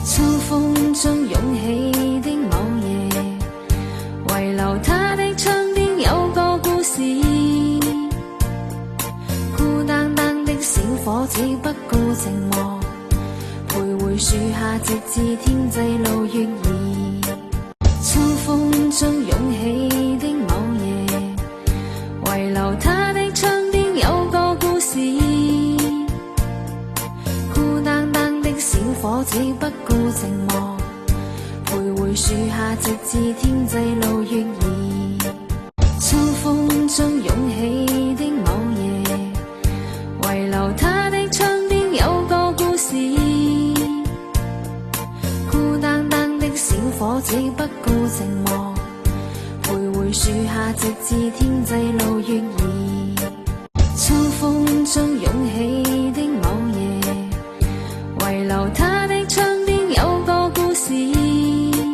秋風中湧起的某夜，遺留他的窗邊有個故事。孤單單的小伙子不顧寂寞，徘徊樹下直至天際路月移。秋風中湧起的某夜，遺留他的窗邊有個故事。孤單單的小伙子不顧寂寞，徘徊樹下直至天際路月移。秋風中湧起的某夜，遺留他的窗邊有個故事。孤單單的小伙子不顧寂寞，徘徊樹下直至天際路月移。秋風中湧起